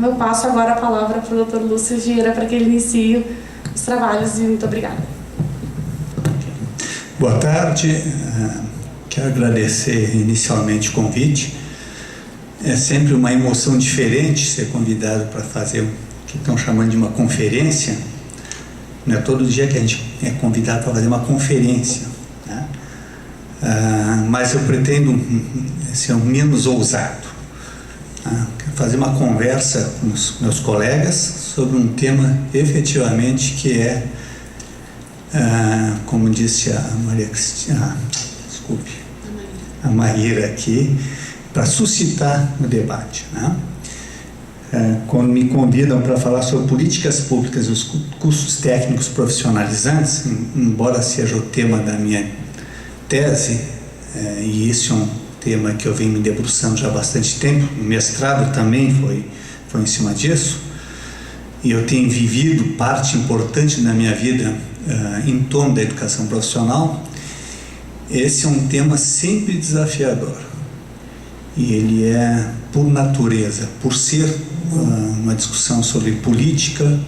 Então eu passo agora a palavra para o Dr. Lúcio Vieira para que ele inicie os trabalhos e muito obrigada. Boa tarde, quero agradecer inicialmente o convite. É sempre uma emoção diferente ser convidado para fazer o que estão chamando de uma conferência. Não é todo dia que a gente é convidado para fazer uma conferência, né? Mas eu pretendo ser o menos ousado. Quero fazer uma conversa com os meus colegas sobre um tema efetivamente que é, como disse a Maria Cristina, a Maíra aqui, para suscitar o debate, né? Quando me convidam para falar sobre políticas públicas e os cursos técnicos profissionalizantes, embora seja o tema da minha tese, e esse é um tema que eu venho me debruçando já há bastante tempo, o mestrado também foi em cima disso, e eu tenho vivido parte importante da minha vida em torno da educação profissional. Esse é um tema sempre desafiador, e ele é, por natureza, por ser uma discussão sobre política,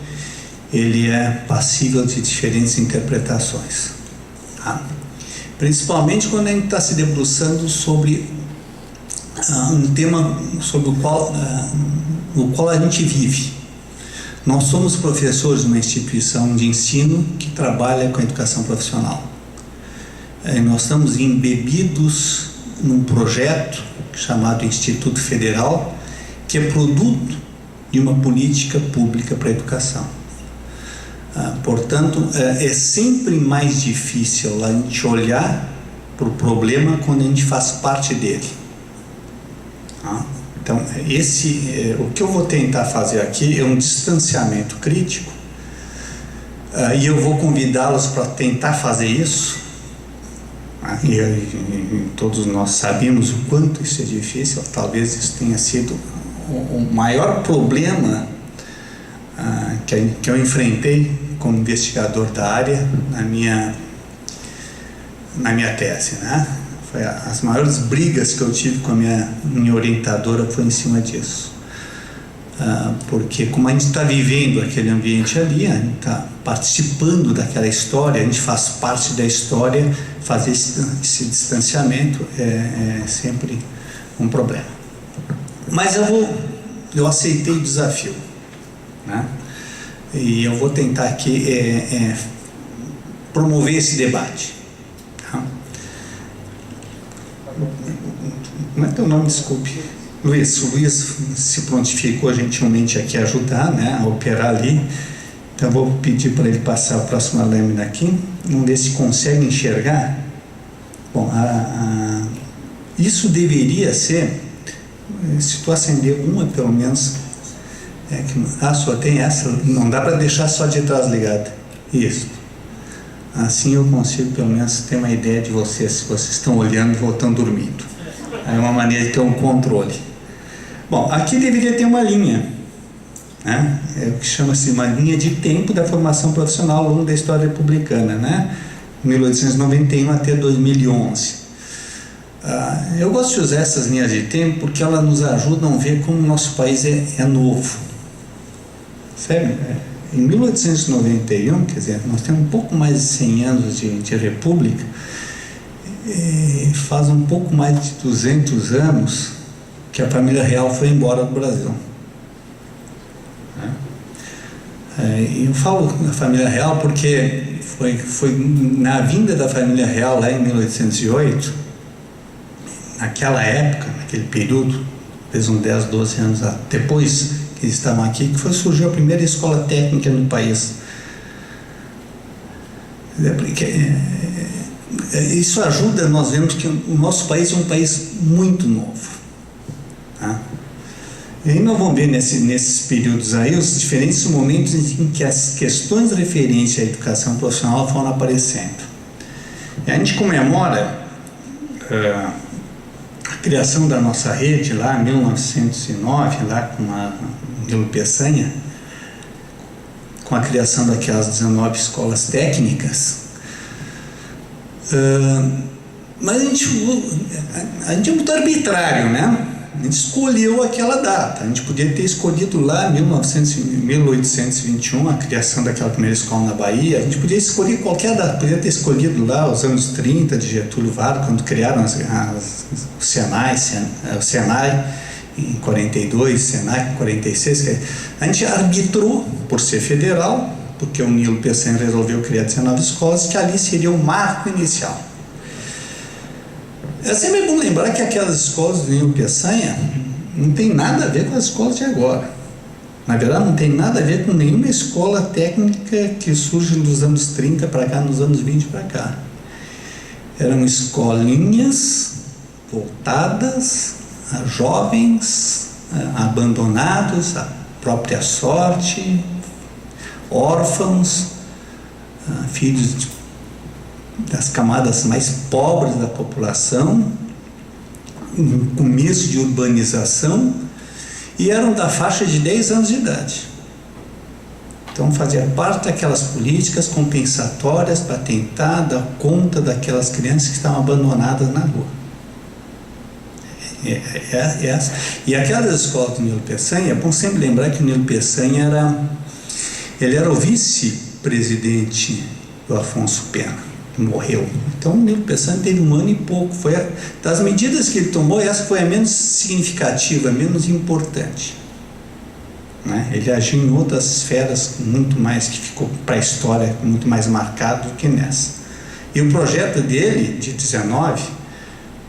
ele é passível de diferentes interpretações, tá? Principalmente quando a gente está se debruçando sobre um tema sobre o qual a gente vive. Nós somos professores de uma instituição de ensino que trabalha com a educação profissional. Nós estamos embebidos num projeto chamado Instituto Federal, que é produto de uma política pública para a educação. Portanto, é sempre mais difícil a gente olhar para o problema quando a gente faz parte dele. Então, o que eu vou tentar fazer aqui é um distanciamento crítico, e eu vou convidá-los para tentar fazer isso. E todos nós sabemos o quanto isso é difícil. Talvez isso tenha sido o maior problema que eu enfrentei como investigador da área na minha tese, né? As maiores brigas que eu tive com a minha orientadora foi em cima disso, porque como a gente está vivendo aquele ambiente ali, a gente está participando daquela história, a gente faz parte da história, fazer esse distanciamento é sempre um problema. Mas eu aceitei o desafio, né? E eu vou tentar aqui promover esse debate, tá? Como é teu nome? Desculpe. Luiz. O Luiz se prontificou gentilmente aqui a ajudar, né, a operar ali. Então eu vou pedir para ele passar a próxima lâmina aqui. Vamos ver se consegue enxergar. Bom, isso deveria ser, se tu acender uma pelo menos, só tem essa, não dá para deixar só de trás ligada. Isso. Assim eu consigo pelo menos ter uma ideia de vocês, se vocês estão olhando ou estão dormindo. É uma maneira de ter um controle. Bom, aqui deveria ter uma linha, né? É o que chama-se uma linha de tempo da formação profissional ao longo da história republicana, né? 1891 até 2011. Eu gosto de usar essas linhas de tempo porque elas nos ajudam a ver como o nosso país é novo. Sério? Em 1891, quer dizer, nós temos um pouco mais de 100 anos de república, e faz um pouco mais de 200 anos que a família real foi embora do Brasil. Eu falo da família real porque foi na vinda da família real lá em 1808, naquela época, naquele período, fez uns 10, 12 anos depois que eles estavam aqui, que surgiu a primeira escola técnica no país. Isso ajuda, nós vemos que o nosso país é um país muito novo, tá? E aí nós vamos ver nesses períodos aí os diferentes momentos em que as questões referentes à educação profissional foram aparecendo. E a gente comemora a criação da nossa rede lá em 1909, lá com a Nilo Peçanha, com a criação daquelas 19 escolas técnicas. Mas a gente é muito arbitrário, né? A gente escolheu aquela data. A gente podia ter escolhido lá 1821, a criação daquela primeira escola na Bahia. A gente podia escolher qualquer data. Podia ter escolhido lá os anos 30 de Getúlio Vargas, quando criaram o Senai em 42, Senai em 46. A gente arbitrou, por ser federal, porque o Nilo Peçanha resolveu criar 19 escolas, que ali seria o marco inicial. É sempre bom lembrar que aquelas escolas do Nilo Peçanha não tem nada a ver com as escolas de agora. Na verdade, não tem nada a ver com nenhuma escola técnica que surge dos anos 30 para cá, nos anos 20 para cá. Eram escolinhas voltadas a jovens abandonados à própria sorte, órfãos, filhos das camadas mais pobres da população, no começo de urbanização, e eram da faixa de 10 anos de idade. Então fazia parte daquelas políticas compensatórias para tentar dar conta daquelas crianças que estavam abandonadas na rua. E aquelas escolas do Nilo Peçanha, é bom sempre lembrar que o Nilo Peçanha era o vice-presidente do Afonso Pena, que morreu. Então o Nilo Peçanha teve 1 ano e pouco. Das medidas que ele tomou, essa foi a menos significativa, a menos importante. Ele agiu em outras esferas muito mais, que ficou para a história muito mais marcado do que nessa. E o projeto dele, de 19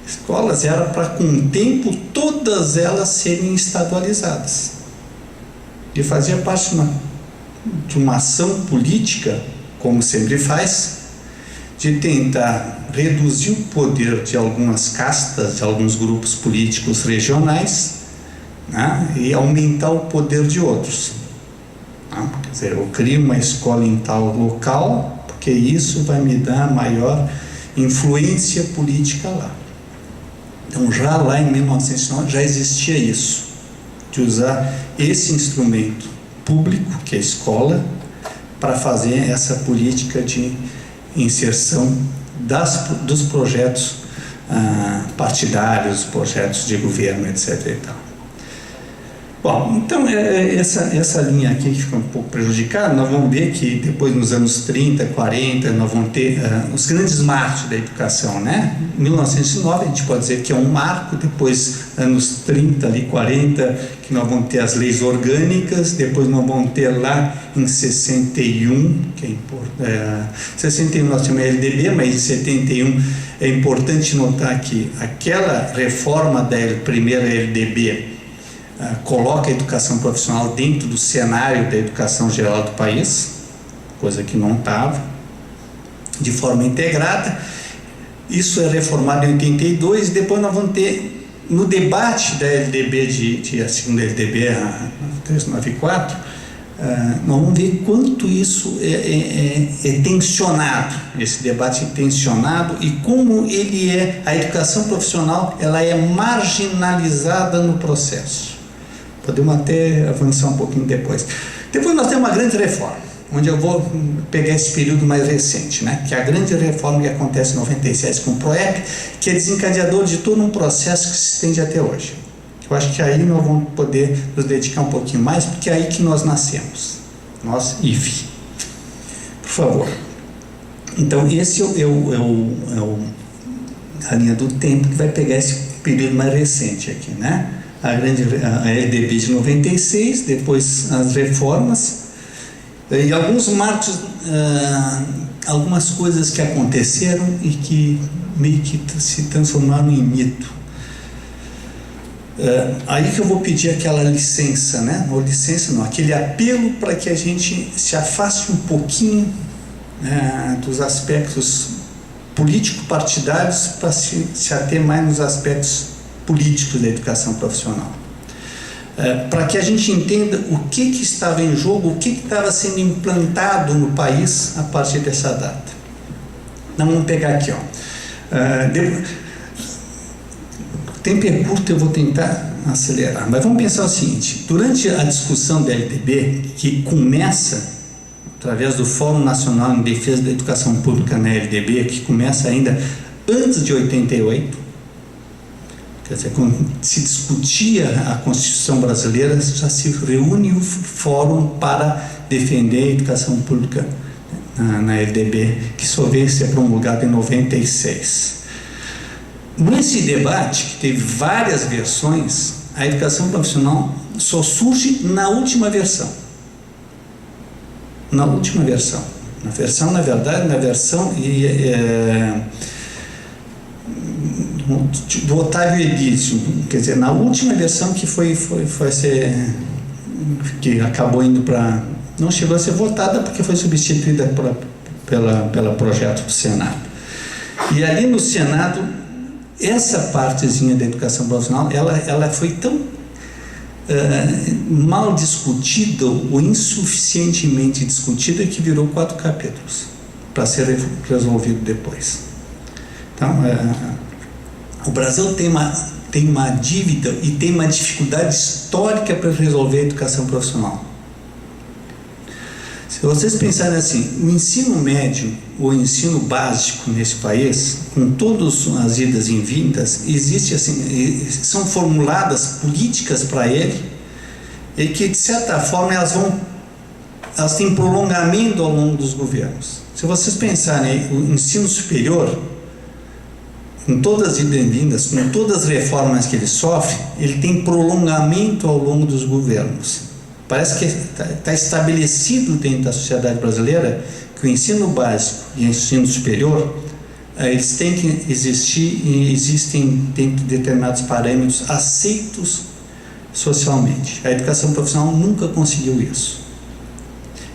escolas, era para, com o tempo, todas elas serem estadualizadas. Ele fazia parte de uma ação política, como sempre faz, de tentar reduzir o poder de algumas castas, de alguns grupos políticos regionais, e aumentar o poder de outros. Quer dizer, eu crio uma escola em tal local, porque isso vai me dar maior influência política lá. Então, já lá em 1909, já existia isso, de usar esse instrumento público, que é a escola, para fazer essa política de inserção dos projetos partidários, projetos de governo, etc. e tal. Bom, então essa linha aqui que fica um pouco prejudicada, nós vamos ver que depois nos anos 30, 40, nós vamos ter os grandes marcos da educação, né? Em 1909 a gente pode dizer que é um marco, depois anos 30, ali 40, que nós vamos ter as leis orgânicas, depois nós vamos ter lá em 61, que é importante, 61 nós temos a LDB, mas em 71 é importante notar que aquela reforma da primeira LDB coloca a educação profissional dentro do cenário da educação geral do país, coisa que não estava, de forma integrada. Isso é reformado em 82, e depois nós vamos ter, no debate da LDB, a segunda LDB, a 394, nós vamos ver quanto isso é tensionado, esse debate é tensionado, e como a educação profissional, ela é marginalizada no processo. Podemos até avançar um pouquinho depois. Depois nós temos uma grande reforma, onde eu vou pegar esse período mais recente, né? Que é a grande reforma que acontece em 96 com o PROEP, que é desencadeador de todo um processo que se estende até hoje. Eu acho que aí nós vamos poder nos dedicar um pouquinho mais, porque é aí que nós nascemos, nós, IFE. Por favor. Então, esse é a linha do tempo que vai pegar esse período mais recente aqui, né? A LDB de 96, depois as reformas, e alguns marcos, algumas coisas que aconteceram e que meio que se transformaram em mito. Aí que eu vou pedir aquela licença, né? Ou licença não, aquele apelo para que a gente se afaste um pouquinho dos aspectos político-partidários para se ater mais nos aspectos políticos da educação profissional, para que a gente entenda o que estava em jogo, o que estava sendo implantado no país a partir dessa data. Então vamos pegar aqui, o tempo é curto, eu vou tentar acelerar, mas vamos pensar o seguinte: durante a discussão da LDB, que começa através do Fórum Nacional em Defesa da Educação Pública na LDB, que começa ainda antes de 88, Quer dizer, quando se discutia a Constituição brasileira, já se reúne o fórum para defender a educação pública na LDB, que só veio ser promulgada em 96. Nesse debate, que teve várias versões, a educação profissional só surge na última versão. Na última versão. Na versão do Otávio Edício, quer dizer, na última versão que que acabou indo para, não chegou a ser votada porque foi substituída pela projeto do Senado. E ali no Senado, essa partezinha da educação profissional, ela foi tão mal discutida ou insuficientemente discutida que virou 4 capítulos para ser resolvido depois. Então, o Brasil tem uma dívida e tem uma dificuldade histórica para resolver a educação profissional. Se vocês pensarem assim, o ensino médio, o ensino básico nesse país, com todas as idas e vindas, existe assim, são formuladas políticas para ele, e que de certa forma elas têm prolongamento ao longo dos governos. Se vocês pensarem o ensino superior, com todas as idas e vindas, com todas as reformas que ele sofre, ele tem prolongamento ao longo dos governos. Parece que está estabelecido dentro da sociedade brasileira que o ensino básico e o ensino superior, eles têm que existir e existem dentro de determinados parâmetros aceitos socialmente. A educação profissional nunca conseguiu isso.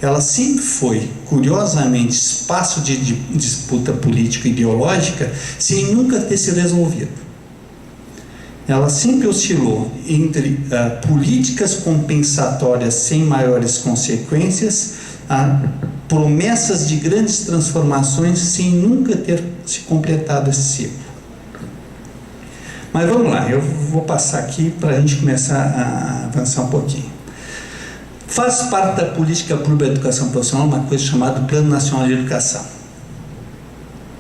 Ela sempre foi, curiosamente, espaço de disputa político-ideológica sem nunca ter se resolvido. Ela sempre oscilou entre políticas compensatórias sem maiores consequências a promessas de grandes transformações sem nunca ter se completado esse ciclo. Mas vamos lá, eu vou passar aqui para a gente começar a avançar um pouquinho. Faz parte da política pública da educação profissional uma coisa chamada Plano Nacional de Educação,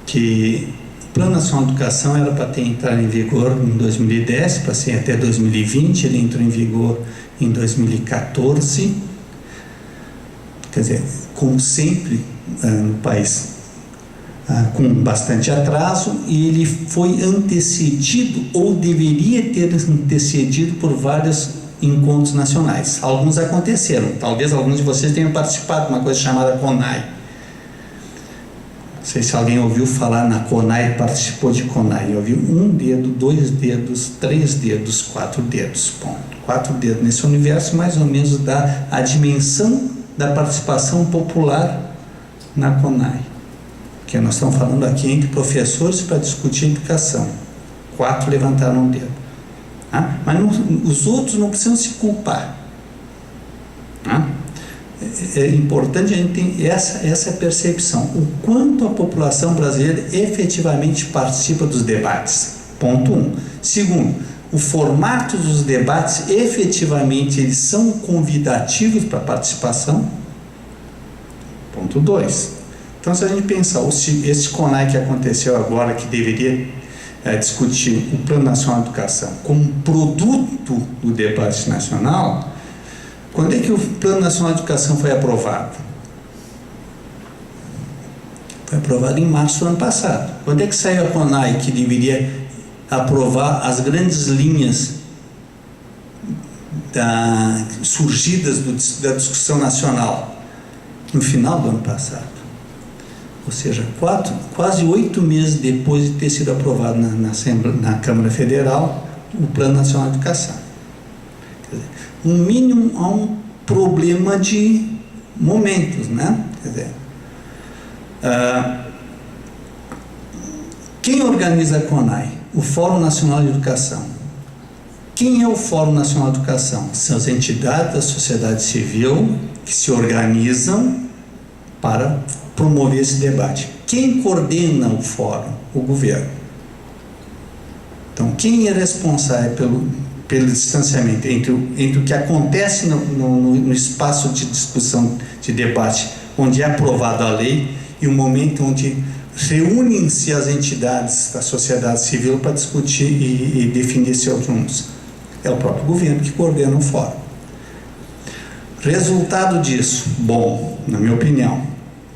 que o Plano Nacional de Educação era para entrar em vigor em 2010, para ser até 2020, ele entrou em vigor em 2014, quer dizer, como sempre no país, com bastante atraso, e ele foi antecedido, ou deveria ter antecedido por vários encontros nacionais. Alguns aconteceram, talvez alguns de vocês tenham participado de uma coisa chamada CONAI. Não sei se alguém ouviu falar na CONAI, participou de CONAI. Ouviu 1 dedo, 2 dedos, 3 dedos, 4 dedos, ponto. 4 dedos. Nesse universo, mais ou menos, dá a dimensão da participação popular na CONAI. Que nós estamos falando aqui entre professores para discutir educação. 4 levantaram o dedo. Mas os outros não precisam se culpar. É importante a gente ter essa percepção, o quanto a população brasileira efetivamente participa dos debates. Ponto 1. Segundo, o formato dos debates, efetivamente, eles são convidativos para a participação. Ponto 2. Então, se a gente pensar, esse CONAI que aconteceu agora, que deveria discutir o Plano Nacional de Educação como produto do debate nacional, quando é que o Plano Nacional de Educação foi aprovado? Foi aprovado em março do ano passado. Quando é que saiu a CONAI, que deveria aprovar as grandes linhas surgidas da discussão nacional? No final do ano passado. Ou seja, quase 8 meses depois de ter sido aprovado na Câmara Federal o Plano Nacional de Educação. Quer dizer, no mínimo há um problema de momentos, né? Quer dizer, quem organiza a CONAI? O Fórum Nacional de Educação. Quem é o Fórum Nacional de Educação? São as entidades da sociedade civil que se organizam para promover esse debate. Quem coordena o fórum? O governo. Então, quem é responsável pelo distanciamento entre o que acontece no espaço de discussão, de debate, onde é aprovada a lei, e o momento onde reúnem-se as entidades da sociedade civil para discutir e definir seus rumos. É o próprio governo que coordena o fórum. Resultado disso, bom, na minha opinião,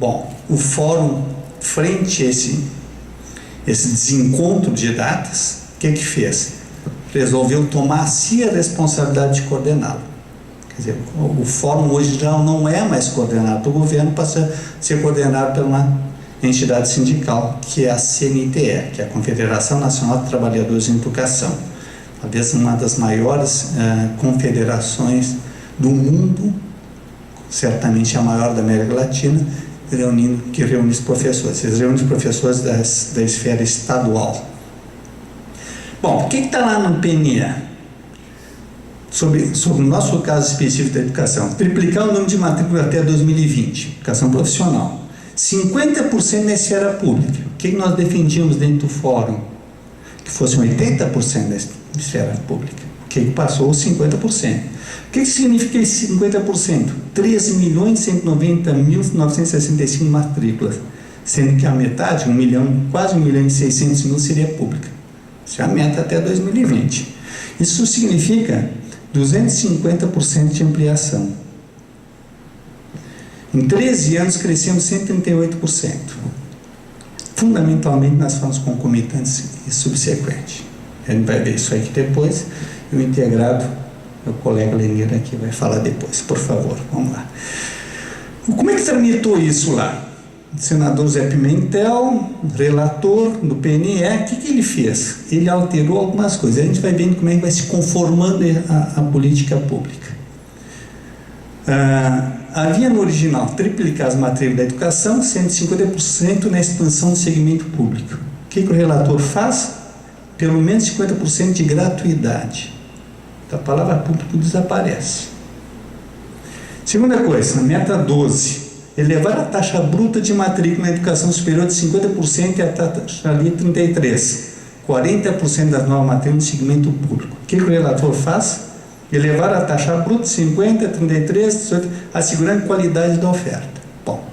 bom, o fórum, frente a esse desencontro de datas, o que fez? Resolveu tomar a si a responsabilidade de coordená-lo. Quer dizer, o fórum hoje já não é mais coordenado pelo governo, passa a ser coordenado por uma entidade sindical, que é a CNTE, que é a Confederação Nacional de Trabalhadores em Educação, talvez uma das maiores confederações do mundo, certamente a maior da América Latina, que reúne os professores. Eles reúnem os professores da esfera estadual. Bom, o que está lá no PNE? Sobre o nosso caso específico da educação. Triplicar o número de matrículas até 2020, educação profissional. 50% na esfera pública. O que nós defendíamos dentro do fórum? Que fossem 80% da esfera pública. O que passou os 50%. O que significa esse 50%? 13.190.965 matrículas, sendo que a metade, quase 1.600.000 seria pública. Isso é a meta até 2020. Isso significa 250% de ampliação. Em 13 anos crescemos 138%. Fundamentalmente nas formas concomitantes e subsequentes. A gente vai ver isso aqui depois. E o integrado, meu colega Lenir aqui vai falar depois. Por favor, vamos lá. Como é que tramitou isso lá? O senador Zé Pimentel, relator do PNE, o que ele fez? Ele alterou algumas coisas. A gente vai vendo como é que vai se conformando a política pública. Havia no original triplicar as matrículas da educação, sendo 50% na expansão do segmento público. O que o relator faz? Pelo menos 50% de gratuidade. Então, a palavra público desaparece. Segunda coisa, na meta 12, elevar a taxa bruta de matrícula na educação superior de 50% e a taxa ali 33%. 40% das novas matrículas no segmento público. O que o relator faz? Elevar a taxa bruta de 50%, 33%, 18%, assegurando qualidade da oferta. Bom,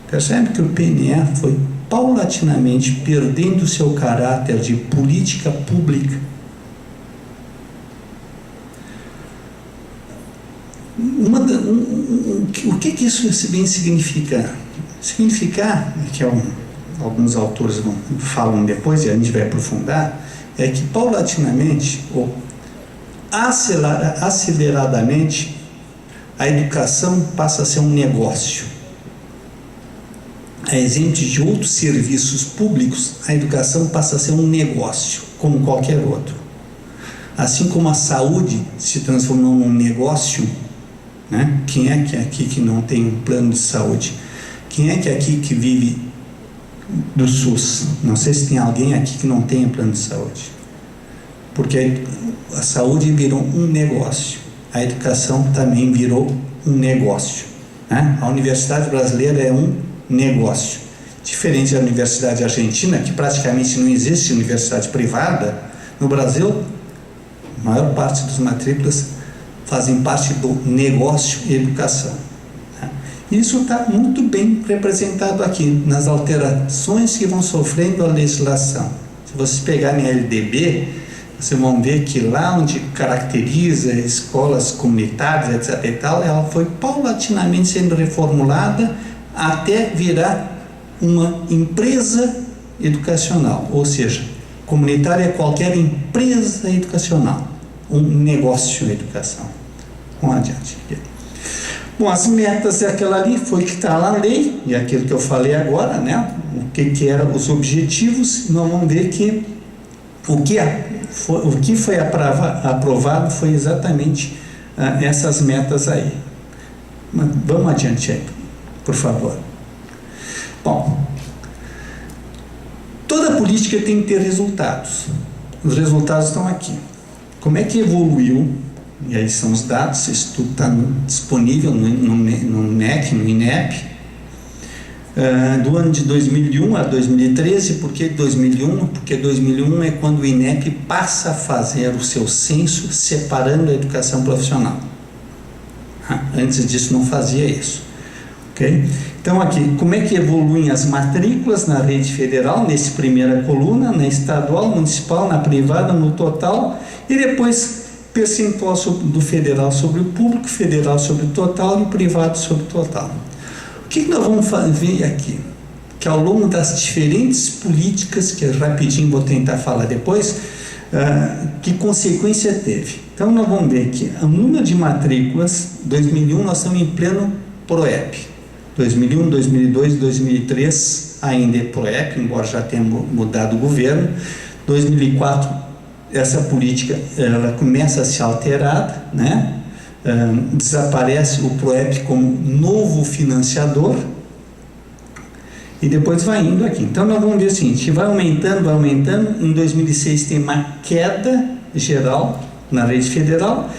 percebe que o PNE foi paulatinamente perdendo o seu caráter de política pública. O que isso bem significa? Significar, que alguns autores falam depois e a gente vai aprofundar, é que paulatinamente, ou aceleradamente, a educação passa a ser um negócio. A exemplo de outros serviços públicos, a educação passa a ser um negócio, como qualquer outro. Assim como a saúde se transformou num negócio, né? Quem é que aqui que não tem um plano de saúde? Quem é que aqui que vive do SUS? Não sei se tem alguém aqui que não tenha plano de saúde. Porque a saúde virou um negócio. A educação também virou um negócio, né? A universidade brasileira é um negócio. Diferente da universidade argentina, que praticamente não existe universidade privada, no Brasil, a maior parte das matrículas fazem parte do negócio e educação. Isso está muito bem representado aqui, nas alterações que vão sofrendo a legislação. Se vocês pegarem a LDB, vocês vão ver que lá onde caracteriza escolas comunitárias, etc. e tal, ela foi paulatinamente sendo reformulada até virar uma empresa educacional, ou seja, comunitária é qualquer empresa educacional, um negócio de educação. Vamos adiante. Bom, as metas é aquela ali, foi que está lá na lei, e aquilo que eu falei agora, né? O que eram os objetivos. Nós vamos ver que o que foi aprovado foi exatamente essas metas aí. Mas vamos adiante aí, por favor. Bom, toda política tem que ter resultados. Os resultados estão aqui. Como é que evoluiu? E aí são os dados, isso tudo está disponível no MEC, no INEP, do ano de 2001 a 2013. Por que 2001? Porque 2001 é quando o INEP passa a fazer o seu censo separando a educação profissional. Antes disso não fazia isso. Okay? Então aqui, como é que evoluem as matrículas na rede federal, nessa primeira coluna, na estadual, municipal, na privada, no total, e depois percentual do federal sobre o público, federal sobre o total e o privado sobre o total. O que nós vamos ver aqui? Que ao longo das diferentes políticas, que rapidinho vou tentar falar depois, que consequência teve. Então nós vamos ver que o número de matrículas, 2001 nós estamos em pleno PROEP, 2001, 2002, 2003 ainda é PROEP, embora já tenha mudado o governo, 2004 essa política ela começa a ser alterada, né? Desaparece o PROEP como novo financiador e depois vai indo aqui. Então nós vamos ver o seguinte, vai aumentando, em 2006 tem uma queda geral na rede federal,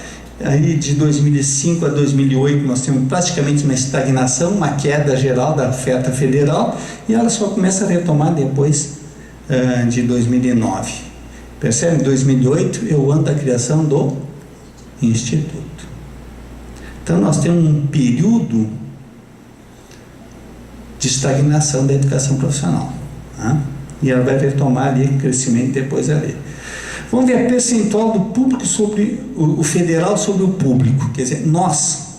aí de 2005 a 2008 nós temos praticamente uma estagnação, uma queda geral da oferta federal, e ela só começa a retomar depois de 2009. Percebe? Em 2008 é o ano da criação do Instituto. Então nós temos um período de estagnação da educação profissional, né? E ela vai retomar ali crescimento depois ali. Vamos ver a percentual do público sobre o federal sobre o público, quer dizer, nós,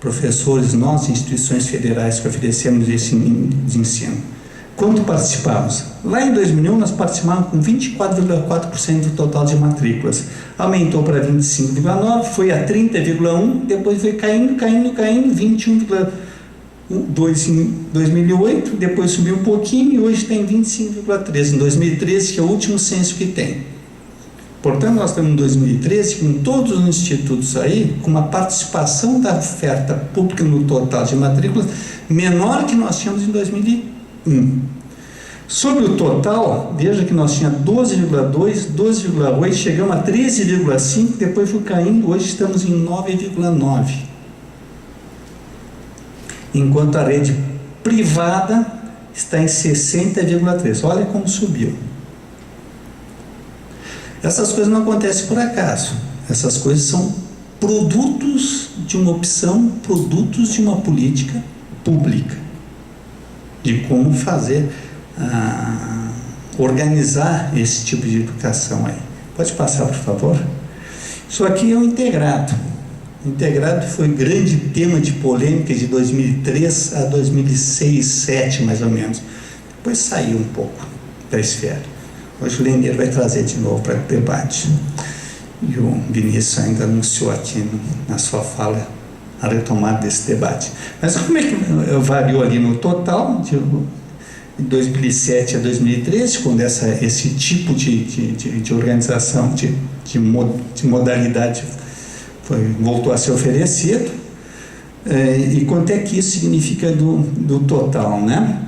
professores, nós, instituições federais que oferecemos esse de ensino, quanto participamos? Lá em 2001 nós participávamos com 24,4% do total de matrículas, aumentou para 25,9%, foi a 30,1%, depois foi caindo, 21,2% em 2008, depois subiu um pouquinho e hoje está em 25,3%, em 2013, que é o último censo que tem. Portanto, nós estamos em 2013 com todos os institutos aí, com uma participação da oferta pública no total de matrículas menor que nós tínhamos em 2001. Sobre o total, veja que nós tínhamos 12,2, 12,8, chegamos a 13,5, depois foi caindo, hoje estamos em 9,9. Enquanto a rede privada está em 60,3. Olha como subiu. Essas coisas não acontecem por acaso. Essas coisas são produtos de uma opção, produtos de uma política pública, de como fazer, organizar esse tipo de educação aí. Pode passar, por favor? Isso aqui é o integrado. O integrado foi grande tema de polêmica de 2003 a 2006, 2007 mais ou menos. Depois saiu um pouco da esfera. Hoje o Leonir vai trazer de novo para o debate. E o Vinícius ainda anunciou aqui na sua fala a retomada desse debate. Mas como é que variou ali no total, de 2007 a 2013, quando esse tipo de organização, de modalidade voltou a ser oferecido, e quanto é que isso significa do total, né?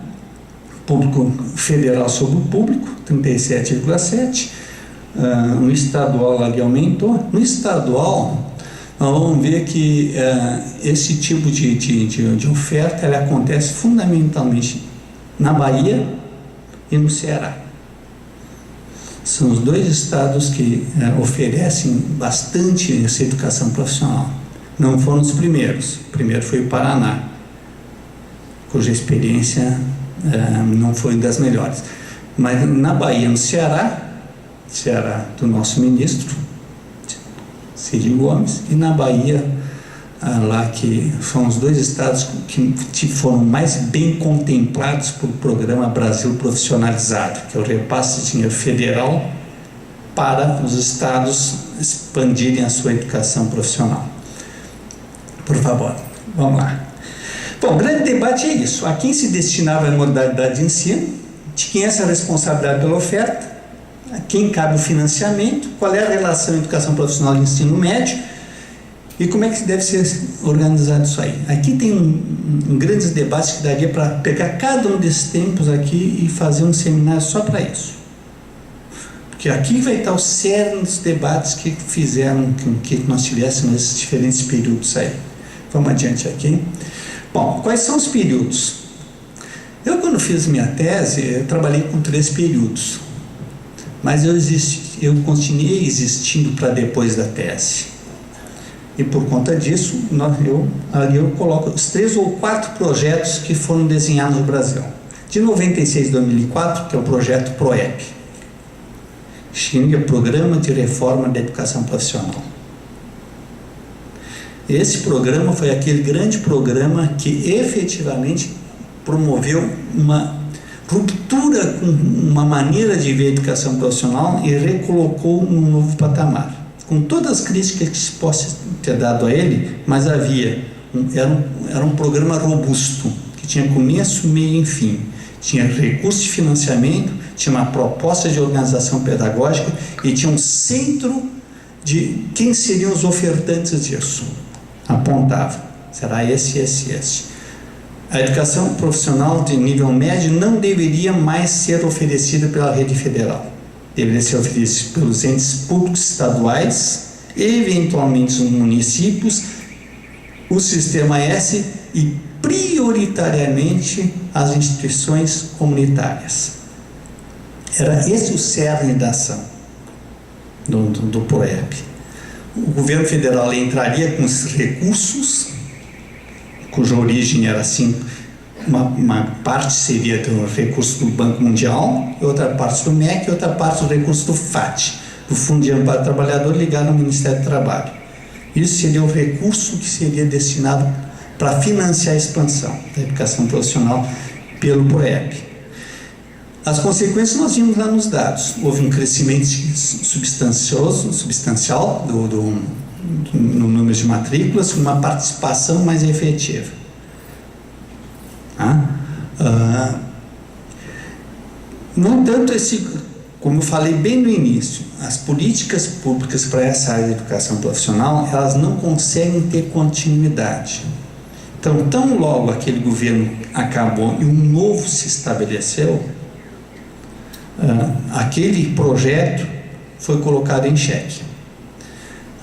Público federal sobre o público, 37,7%, no estadual ali aumentou. No estadual, nós vamos ver que esse tipo de oferta ela acontece fundamentalmente na Bahia e no Ceará. São os dois estados que oferecem bastante essa educação profissional. Não foram os primeiros. O primeiro foi o Paraná, cuja experiência não foi das melhores. Mas na Bahia, no Ceará do nosso ministro, Cid Gomes, e na Bahia, lá que são os dois estados que foram mais bem contemplados pelo programa Brasil Profissionalizado, que é o repasse de dinheiro federal para os estados expandirem a sua educação profissional. Por favor, vamos lá. Bom, o grande debate é isso. A quem se destinava a modalidade de ensino, de quem é essa responsabilidade pela oferta, a quem cabe o financiamento, qual é a relação educação profissional e ensino médio, e como é que deve ser organizado isso aí. Aqui tem grandes debates que daria para pegar cada um desses tempos aqui e fazer um seminário só para isso. Porque aqui vai estar o cerne dos debates que fizeram com que nós tivéssemos esses diferentes períodos aí. Vamos adiante aqui. Bom, quais são os períodos? Eu, quando fiz minha tese, eu trabalhei com 3 períodos. Mas eu continuei existindo para depois da tese. E por conta disso, ali eu coloco os 3 ou 4 projetos que foram desenhados no Brasil. De 96 a 2004, que é o projeto PROEP, Programa de Reforma da Educação Profissional. Esse programa foi aquele grande programa que efetivamente promoveu uma ruptura com uma maneira de ver a educação profissional e recolocou num novo patamar. Com todas as críticas que se possa ter dado a ele, mas era um programa robusto, que tinha começo, meio e fim. Tinha recurso de financiamento, tinha uma proposta de organização pedagógica e tinha um centro de quem seriam os ofertantes disso. Apontava, será esse. A educação profissional de nível médio não deveria mais ser oferecida pela rede federal. Deveria ser oferecido pelos entes públicos estaduais, eventualmente os municípios, o Sistema S e prioritariamente as instituições comunitárias. Era esse o cerne da ação do PROEP. O governo federal entraria com os recursos, cuja origem era assim, uma parte seria do recurso do Banco Mundial, outra parte do MEC e outra parte do recurso do FAT, do Fundo de Amparo ao Trabalhador, ligado ao Ministério do Trabalho. Isso seria o recurso que seria destinado para financiar a expansão da educação profissional pelo PROEP. As consequências nós vimos lá nos dados. Houve um crescimento substancial no número de matrículas, uma participação mais efetiva. No entanto, como eu falei bem no início, as políticas públicas para essa área de educação profissional, elas não conseguem ter continuidade. Então, tão logo aquele governo acabou e um novo se estabeleceu, aquele projeto foi colocado em xeque.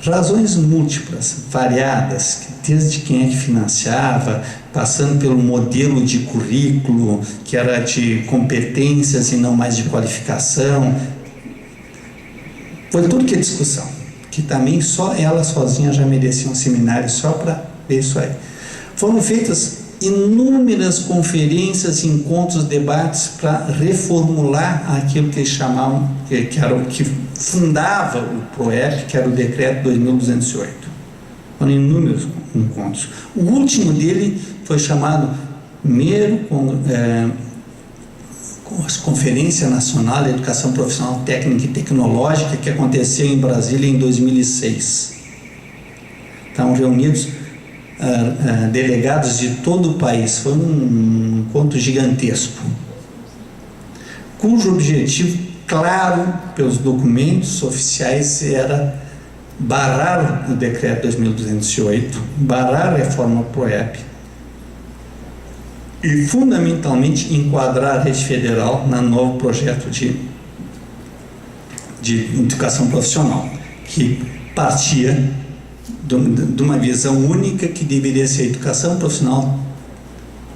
Razões múltiplas, variadas, desde quem é que financiava, passando pelo modelo de currículo, que era de competências e não mais de qualificação. Foi tudo que é discussão, que também só ela sozinha já merecia um seminário só para ver isso aí. Foram feitas inúmeras conferências, encontros, debates para reformular aquilo que eles chamavam, que era o que fundava o PROEP, que era o decreto 2208. Foram inúmeros encontros. O último dele foi chamado Conferência Nacional de Educação Profissional Técnica e Tecnológica, que aconteceu em Brasília em 2006. Estavam reunidos delegados de todo o país. Foi um encontro gigantesco, cujo objetivo, claro, pelos documentos oficiais, era barrar o decreto 2208, barrar a reforma PROEP e, fundamentalmente, enquadrar a rede federal no novo projeto de educação profissional, que partia de uma visão única que deveria ser a educação profissional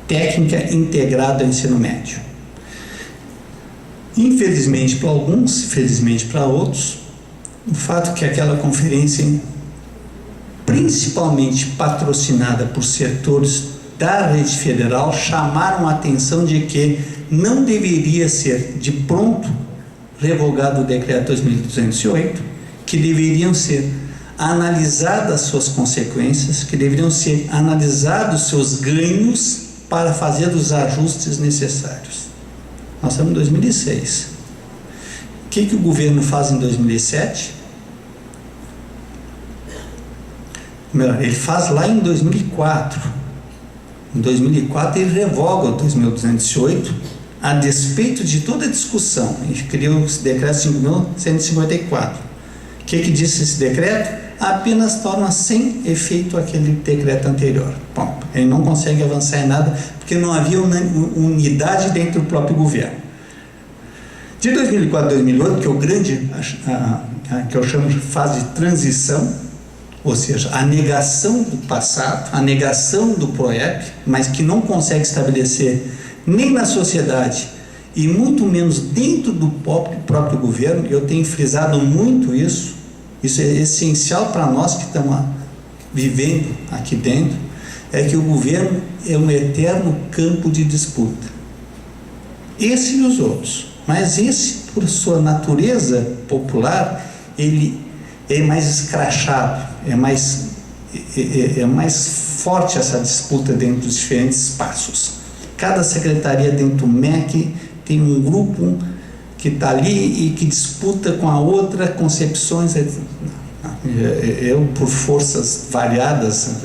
técnica integrada ao ensino médio. Infelizmente para alguns, felizmente para outros, o fato que aquela conferência, principalmente patrocinada por setores da rede federal, chamaram a atenção de que não deveria ser de pronto revogado o decreto 2208, que deveriam ser analisadas suas consequências, que deveriam ser analisados seus ganhos para fazer os ajustes necessários. Nós estamos em 2006. O que o governo faz em 2007? Melhor, ele faz lá em 2004. Em 2004 ele revoga o 2208, a despeito de toda a discussão. Ele criou o decreto 5.154. O que disse esse decreto? Apenas torna sem efeito aquele decreto anterior. Bom, ele não consegue avançar em nada porque não havia unidade dentro do próprio governo. De 2004 a 2008, que é o grande, que eu chamo de fase de transição, ou seja, a negação do passado, a negação do PROEP, mas que não consegue estabelecer nem na sociedade e muito menos dentro do próprio governo. Eu tenho frisado muito isso. Isso é essencial para nós que estamos vivendo aqui dentro, é que o governo é um eterno campo de disputa. Esse e os outros. Mas esse, por sua natureza popular, ele é mais escrachado, é mais forte essa disputa dentro dos diferentes espaços. Cada secretaria dentro do MEC tem um grupo que está ali e que disputa com a outra concepções. Eu, por forças variadas,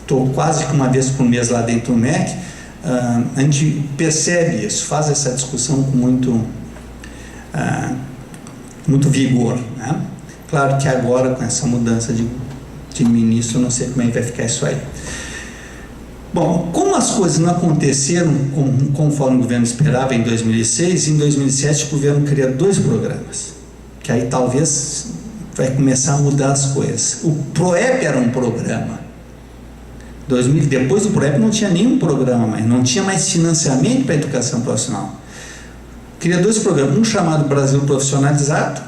estou quase que uma vez por mês lá dentro do MEC, a gente percebe isso, faz essa discussão com muito vigor, né? Claro que agora, com essa mudança de ministro, não sei como é que vai ficar isso aí. Bom, como as coisas não aconteceram conforme o governo esperava em 2006, em 2007 o governo cria 2 programas, que aí talvez vai começar a mudar as coisas. O PROEP era um programa. Depois do PROEP não tinha nenhum programa mais, não tinha mais financiamento para a educação profissional. Cria 2 programas, um chamado Brasil Profissionalizado,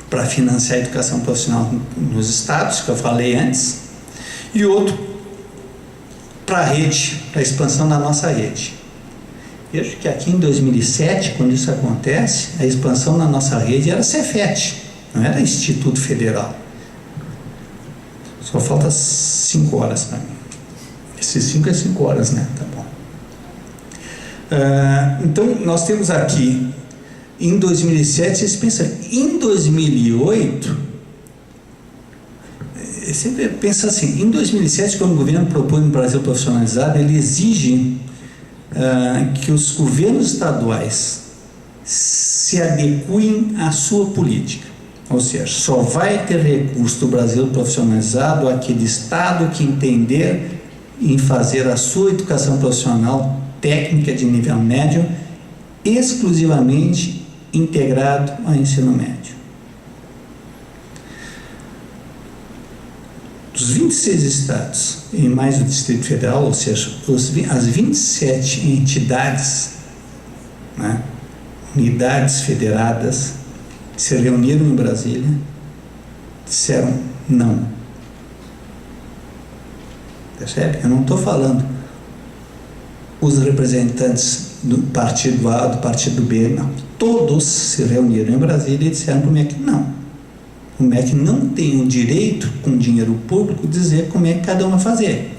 para financiar a educação profissional nos estados, que eu falei antes, e outro para a rede, para a expansão da nossa rede. Vejo que aqui em 2007, quando isso acontece, a expansão da nossa rede era Cefet, não era Instituto Federal. Só falta 5 horas para mim. Esses 5 é 5 horas, né? Tá bom. Então, nós temos aqui, em 2007, vocês pensam, em 2008, sempre pensa assim, em 2007, quando o governo propõe um Brasil profissionalizado, ele exige que os governos estaduais se adequem à sua política. Ou seja, só vai ter recurso do Brasil profissionalizado aquele estado que entender em fazer a sua educação profissional técnica de nível médio exclusivamente integrado ao ensino médio. Dos 26 estados e mais o Distrito Federal, ou seja, as 27 entidades, né, unidades federadas, se reuniram em Brasília, disseram não. Percebe? Eu não estou falando os representantes do partido A, do partido B, não. Todos se reuniram em Brasília e disseram para o MEC não. O MEC não tem o direito, com dinheiro público, dizer como é que cada um vai fazer.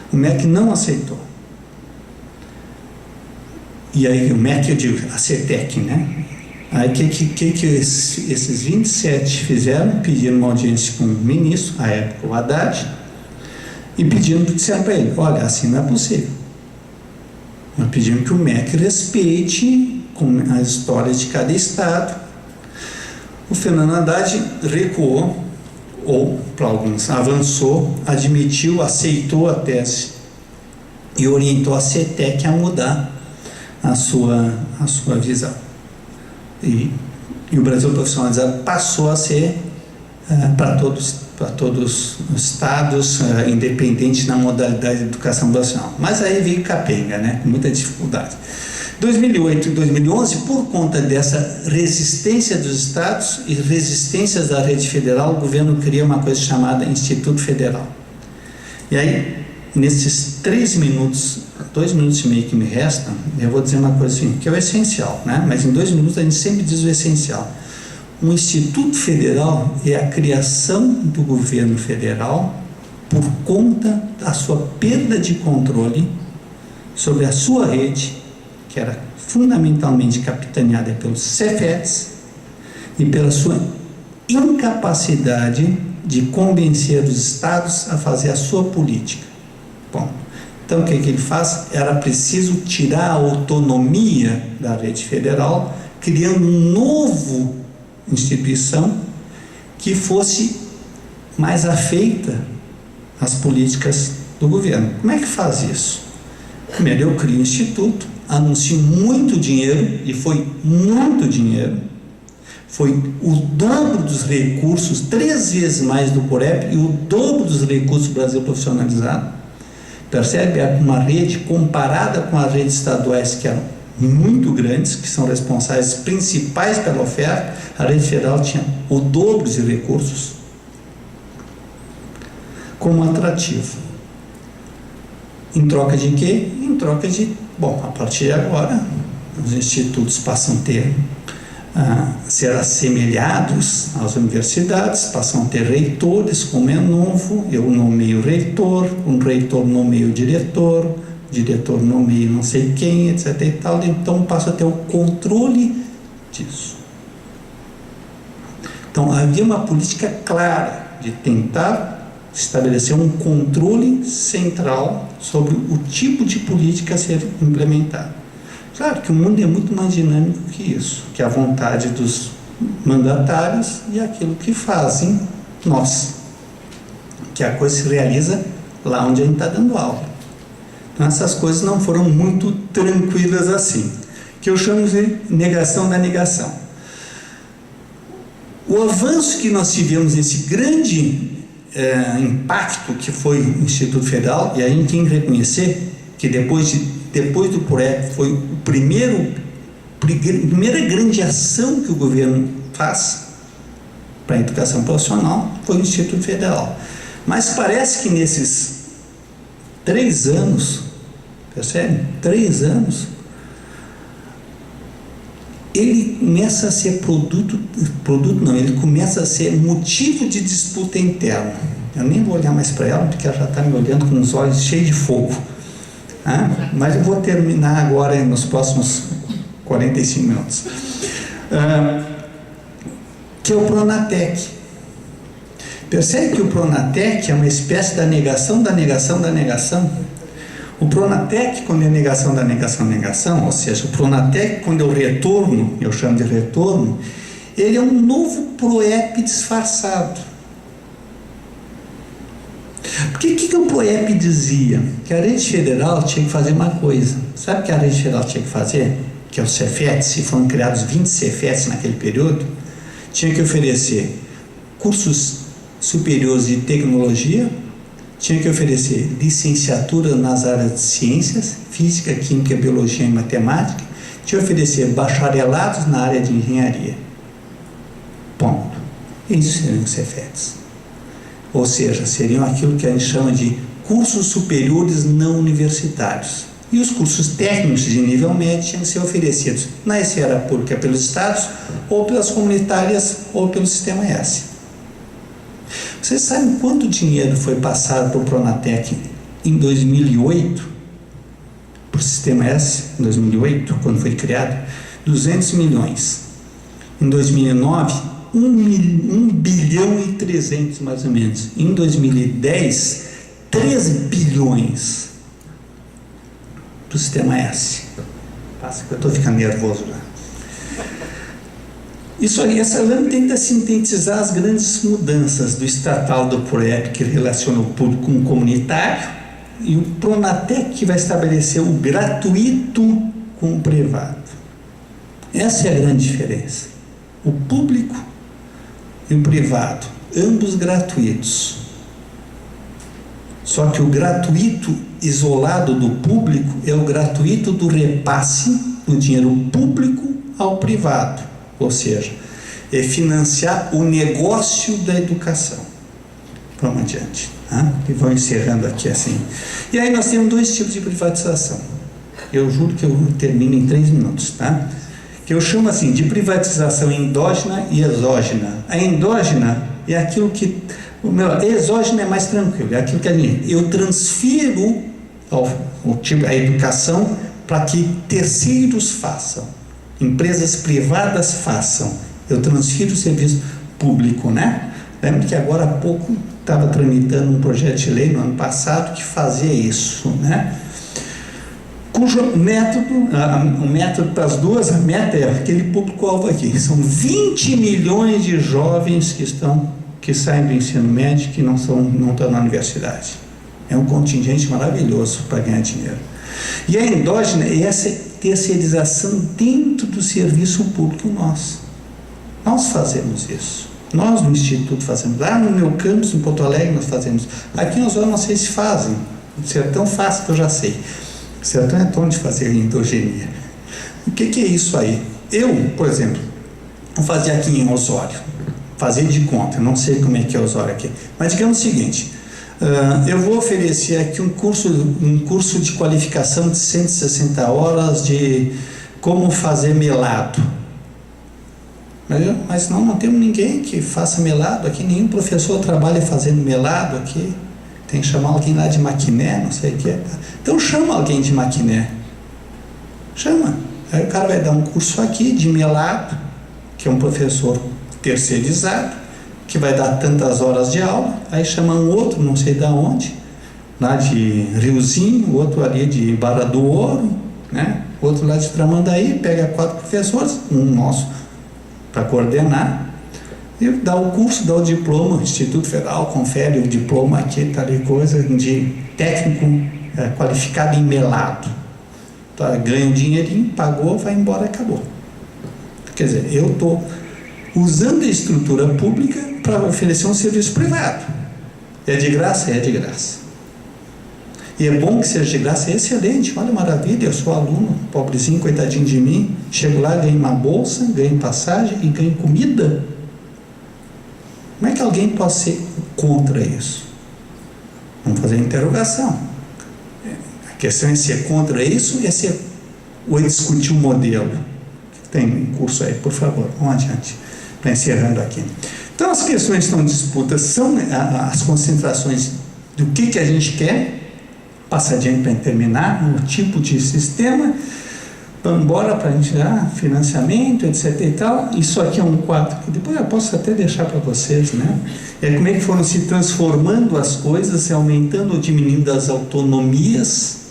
O MEC não aceitou. E aí o MEC, eu digo, a CETEC, né? Aí o que esses 27 fizeram? Pediram uma audiência com o ministro, à época o Haddad, e disseram para ele, olha, assim não é possível. Nós pedimos que o MEC respeite as histórias de cada estado. O Fernando Haddad recuou, ou para alguns avançou, admitiu, aceitou a tese e orientou a CETEC a mudar a sua visão. E o Brasil profissionalizado passou a ser para todos os estados, independente na modalidade de educação profissional. Mas aí veio capenga, né? Com muita dificuldade. 2008 e 2011, por conta dessa resistência dos estados e resistências da rede federal, o governo cria uma coisa chamada Instituto Federal. E aí, nesses 2 minutos e meio que me restam, eu vou dizer uma coisa assim, que é o essencial, né? Mas em 2 minutos a gente sempre diz o essencial. O Instituto Federal é a criação do governo federal por conta da sua perda de controle sobre a sua rede, que era fundamentalmente capitaneada pelos Cefets, e pela sua incapacidade de convencer os estados a fazer a sua política. Bom, então o que ele faz? Era preciso tirar a autonomia da rede federal, criando uma nova instituição que fosse mais afeita às políticas do governo. Como é que faz isso? Primeiro, eu crio um instituto, anuncio muito dinheiro, e foi muito dinheiro, foi o dobro dos recursos, 3 vezes mais do PROEP e o dobro dos recursos do Brasil profissionalizado. Percebe? É uma rede comparada com as redes estaduais, que eram muito grandes, que são responsáveis principais pela oferta. A rede federal tinha o dobro de recursos. como atrativo. Em troca de quê? Em troca de, a partir de agora, os institutos passam a ser assemelhados às universidades, passam a ter reitores, como é novo, eu nomeio reitor, um reitor nomeia o diretor nomeia não sei quem, etc. e tal, então passa a ter o controle disso. Então havia uma política clara de tentar estabelecer um controle central sobre o tipo de política a ser implementada. Claro que o mundo é muito mais dinâmico que isso, que a vontade dos mandatários e aquilo que fazem nós, que a coisa se realiza lá onde a gente está dando aula. Então essas coisas não foram muito tranquilas assim, que eu chamo de negação da negação. O avanço que nós tivemos, esse grande impacto que foi o Instituto Federal, e a gente tem que reconhecer que depois do PROEP foi a primeira grande ação que o governo faz para a educação profissional, foi o Instituto Federal. Mas parece que nesses 3 anos, percebe? 3 anos, ele começa a ser ele começa a ser motivo de disputa interna. Eu nem vou olhar mais para ela, porque ela já está me olhando com os olhos cheios de fogo. Mas eu vou terminar agora nos próximos 45 minutos. Que é o Pronatec. Percebe que o Pronatec é uma espécie da negação da negação da negação? O Pronatec, quando é negação da negação da negação, ou seja, o Pronatec, quando é o retorno, eu chamo de retorno, ele é um novo PROEP disfarçado. Porque o que o PROEP dizia? Que a rede federal tinha que fazer uma coisa. Sabe o que a rede federal tinha que fazer? Que é o Cefetes, se foram criados 20 Cefetes naquele período, tinha que oferecer cursos superiores de tecnologia, tinha que oferecer licenciatura nas áreas de ciências, física, química, biologia e matemática, tinha que oferecer bacharelados na área de engenharia. Ponto. Isso seriam os Cefetes. Ou seja, seriam aquilo que a gente chama de cursos superiores não universitários. E os cursos técnicos de nível médio tinham que ser oferecidos na esfera pública pelos estados, ou pelas comunitárias, ou pelo Sistema S. Vocês sabem quanto dinheiro foi passado para o Pronatec em 2008? Para o Sistema S, em 2008, quando foi criado? 200 milhões. Em 2009, 1 bilhão e 300 mais ou menos. Em 2010, 3 bilhões para o Sistema S. Passa que eu estou ficando nervoso já. Isso aí, essa lâmina tenta sintetizar as grandes mudanças do estatal do PROEP, que relaciona o público com o comunitário, e o Pronatec, que vai estabelecer o gratuito com o privado. Essa é a grande diferença. O público e o privado, ambos gratuitos. Só que o gratuito isolado do público é o gratuito do repasse do dinheiro público ao privado. Ou seja, é financiar o negócio da educação. Vamos adiante. E vão encerrando aqui assim. E aí nós temos 2 tipos de privatização. Eu juro que eu termino em 3 minutos, tá? Que eu chamo assim de privatização endógena e exógena. A endógena é aquilo que... A exógena é mais tranquilo, é aquilo que eu transfiro a educação para que terceiros façam. Empresas privadas façam. Eu transfiro o serviço público, né? Lembra que agora há pouco estava tramitando um projeto de lei no ano passado que fazia isso, né? Cujo método, o método para as duas, a meta é aquele público-alvo aqui. São 20 milhões de jovens que saem do ensino médio que não estão na universidade. É um contingente maravilhoso para ganhar dinheiro. E a endógena é essa terceirização dentro do serviço público nosso. Nós fazemos isso. Nós no Instituto fazemos. Lá no meu campus, em Porto Alegre, nós fazemos. Aqui em Osório não sei se fazem. O Sertão faz, que eu já sei. O Sertão é tom de fazer endogenia. O que é isso aí? Eu, por exemplo, vou fazer aqui em Osório. Fazer de conta, eu não sei como é que é Osório aqui. Mas digamos o seguinte, Eu vou oferecer aqui um curso de qualificação de 160 horas de como fazer melado. Mas não temos ninguém que faça melado aqui, nenhum professor trabalha fazendo melado aqui. Tem que chamar alguém lá de Maquiné, não sei o que. Então chama alguém de Maquiné. Chama. Aí o cara vai dar um curso aqui de melado, que é um professor terceirizado, que vai dar tantas horas de aula. Aí chama um outro, não sei de onde, lá de Riozinho, outro ali de Barra do Ouro, né? Outro lá de Tramandaí, pega 4 professores, um nosso, para coordenar, e dá o curso, dá o diploma, o Instituto Federal confere o diploma aqui, tal e coisa, de técnico qualificado em melado. Então, ganha um dinheirinho, pagou, vai embora, acabou. Quer dizer, eu estou usando a estrutura pública para oferecer um serviço privado. É de graça? É de graça. E é bom que seja de graça, é excelente, olha, maravilha, eu sou aluno, pobrezinho, coitadinho de mim, chego lá, ganho uma bolsa, ganho passagem e ganho comida. Como é que alguém pode ser contra isso? Vamos fazer a interrogação. A questão é ser contra isso ou discutir o modelo. Tem um curso aí, por favor, vamos adiante. Para encerrando aqui. Então, as questões que estão em disputa são as concentrações do que a gente quer, passadinho para terminar, o tipo de sistema, vamos embora para a gente dar financiamento, etc. e tal. Isso aqui é um quadro que depois eu posso até deixar para vocês, né? Como é que foram se transformando as coisas, aumentando ou diminuindo as autonomias.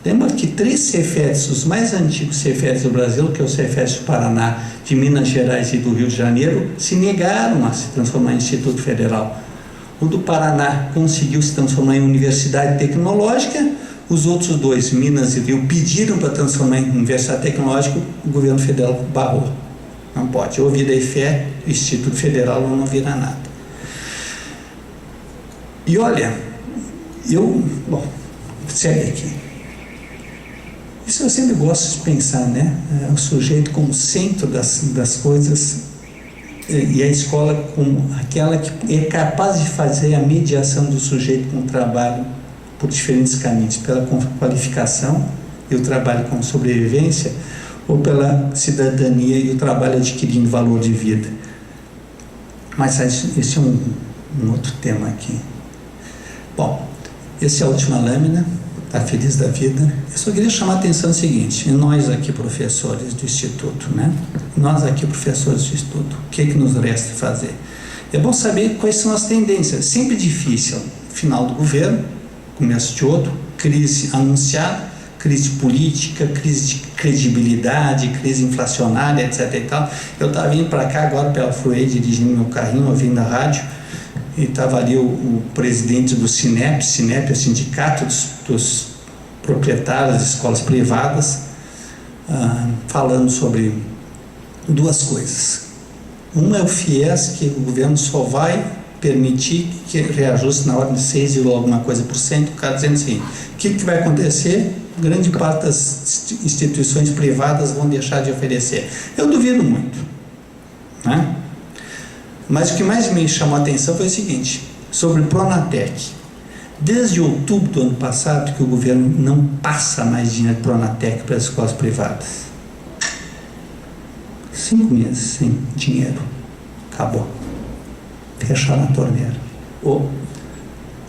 Lembra que 3 Cefetes, os mais antigos Cefetes do Brasil, que é o Cefetes do Paraná, de Minas Gerais e do Rio de Janeiro, se negaram a se transformar em Instituto Federal. O do Paraná conseguiu se transformar em Universidade Tecnológica, os outros 2, Minas e Rio, pediram para transformar em Universidade Tecnológica, o governo federal barrou. Não pode, ou vira IFE, Instituto Federal, ou não vira nada. E olha, segue aqui. Isso eu sempre gosto de pensar, né? O sujeito como centro das coisas e a escola como aquela que é capaz de fazer a mediação do sujeito com o trabalho por diferentes caminhos, pela qualificação e o trabalho com sobrevivência, ou pela cidadania e o trabalho adquirindo valor de vida. Mas esse é um outro tema aqui. Bom, essa é a última lâmina. Está feliz da vida. Eu só queria chamar a atenção o seguinte, nós aqui professores do Instituto, né? Nós aqui professores do Instituto, o que nos resta fazer? É bom saber quais são as tendências. Sempre difícil, final do governo, começo de outro, crise anunciada, crise política, crise de credibilidade, crise inflacionária, etc. e tal. Eu estava vindo para cá agora pela Fluei, dirigindo meu carrinho, ouvindo a rádio, e estava ali o presidente do Sinep é o sindicato dos proprietários de escolas privadas, falando sobre 2 coisas. Uma é o FIES, que o governo só vai permitir que reajuste na ordem de 6, alguma coisa por cento, o cara dizendo assim, o que vai acontecer? Grande parte das instituições privadas vão deixar de oferecer. Eu duvido muito, né? Mas o que mais me chamou a atenção foi o seguinte, sobre o Pronatec. Desde outubro do ano passado que o governo não passa mais dinheiro do Pronatec para as escolas privadas. 5 meses sem dinheiro. Acabou. Fecharam a torneira.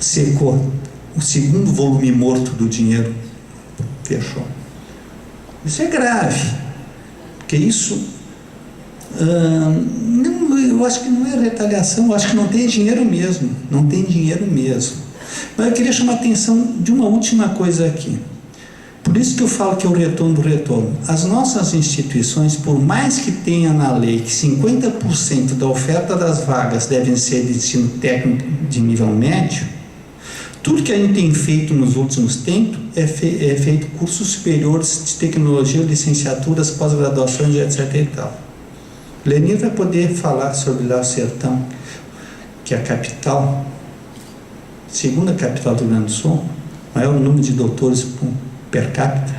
Secou. O segundo volume morto do dinheiro fechou. Isso é grave. Porque isso... eu acho que não é retaliação, eu acho que não tem dinheiro mesmo, Mas eu queria chamar a atenção de uma última coisa aqui. Por isso que eu falo que é o retorno do retorno. As nossas instituições, por mais que tenha na lei que 50% da oferta das vagas devem ser de ensino técnico de nível médio, tudo que a gente tem feito nos últimos tempos é feito cursos superiores de tecnologia, licenciaturas, pós-graduações, etc. e tal. Lenir vai poder falar sobre lá o Sertão, que é a capital, segunda capital do Rio Grande do Sul, maior número de doutores per capita.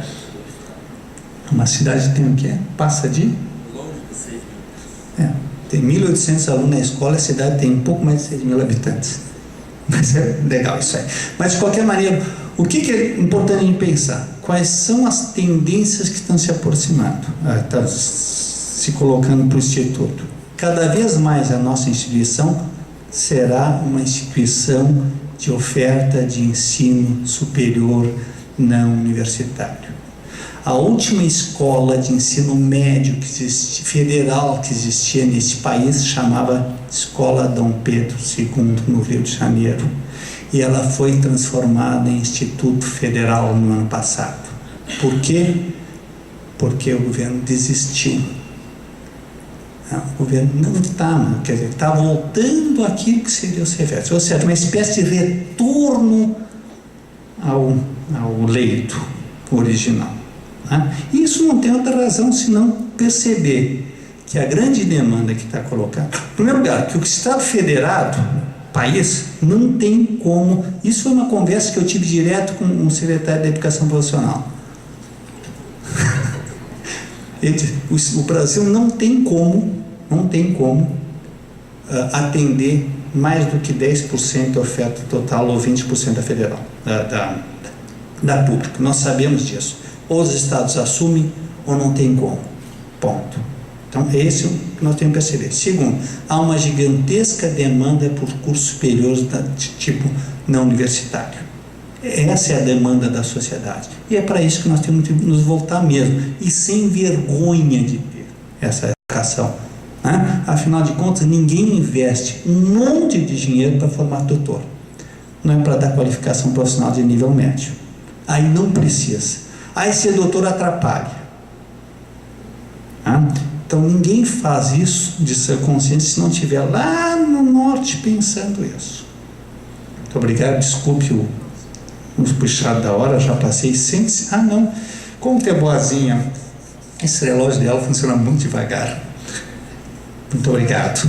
Uma cidade tem o quê? Passa de? Longe de 6 mil. Tem 1.800 alunos na escola, a cidade tem um pouco mais de 6 mil habitantes. Mas é legal isso aí. Mas, de qualquer maneira, o que é importante a gente pensar? Quais são as tendências que estão se aproximando, estão se colocando para o Instituto? Cada vez mais a nossa instituição será uma instituição de oferta de ensino superior não universitário. A última escola de ensino médio federal que existia nesse país chamava Escola Dom Pedro II, no Rio de Janeiro. E ela foi transformada em Instituto Federal no ano passado. Por quê? Porque o governo desistiu. O governo não está, quer dizer, está voltando àquilo que seria os reversos, ou seja, uma espécie de retorno ao leito original. E isso não tem outra razão senão perceber que a grande demanda que está colocada, em primeiro lugar, que o Estado federado, país, não tem como. Isso foi uma conversa que eu tive direto com o secretário da Educação Profissional. Ele disse, o Brasil não tem como atender mais do que 10% da oferta total ou 20% da federal, da pública. Nós sabemos disso. Ou os estados assumem ou não tem como. Ponto. Então, esse é o que nós temos que perceber. Segundo, há uma gigantesca demanda por cursos superiores de tipo não universitário. Essa é a demanda da sociedade. E é para isso que nós temos que nos voltar mesmo. E sem vergonha de ter essa educação. Afinal de contas, ninguém investe um monte de dinheiro para formar doutor. Não é para dar qualificação profissional de nível médio. Aí não precisa. Aí ser doutor atrapalha. Então ninguém faz isso de ser consciente se não estiver lá no norte pensando isso. Muito obrigado, desculpe o puxado da hora, já passei sem... não, como que é boazinha, esse relógio dela funciona muito devagar. Muito obrigado.